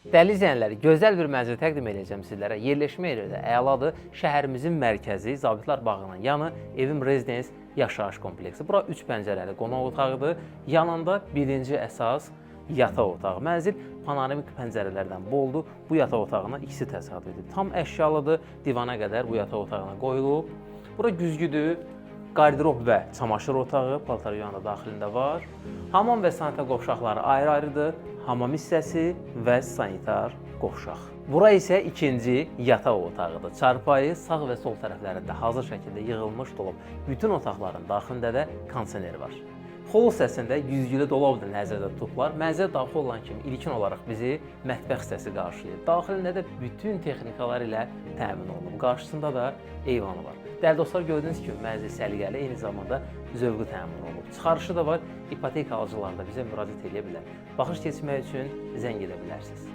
Dəyərli izləyənlər, gözəl bir mənzil təqdim edəcəm sizlərə. Yerləşmə yeri də əladır. Şəhərimizin mərkəzi, Zabitlər Bağının yanı Evim Rezidens yaşayış kompleksi. Bura 3 pəncərəli qonaq otağıdır. Yanında birinci əsas yataq otağı. Mənzil panoramik pəncərələrdən boldur. Bu yataq otağına ikisi təsadüfdür. Tam əşyalıdır. Divana qədər bu yataq otağına qoyulub. Bura güzgüdür. Qardirob və çamaşır otağı, paltaryon da daxilində var. Hamam və sanitar qovşaqları ayrı-ayrıdır. Hamam hissəsi və sanitar qovşaq. Bura isə ikinci yataq otağıdır. Çarpayı sağ və sol tərəflərində hazır şəkildə yığılmış dolab. Bütün otaqların daxilində də kondisioner var. Hol hissəsində güzgülü dolab da nəzərdə tutublar. Mənzilə daxil olan kimi ilkin olaraq bizi mətbəx hissəsi qarşılayır. Daxilində də bütün texnikalar ilə təmin olunub. Qarşısında da eyvanı var. Dəyərli dostlar, gördüyünüz kimi mənzil səliqəli, eyni zamanda zövqü təmin olunub. Çıxarışı da var. İpoteka alıcıları da bizə müraciət edə bilər. Baxış keçmək üçün zəng edə bilərsiniz.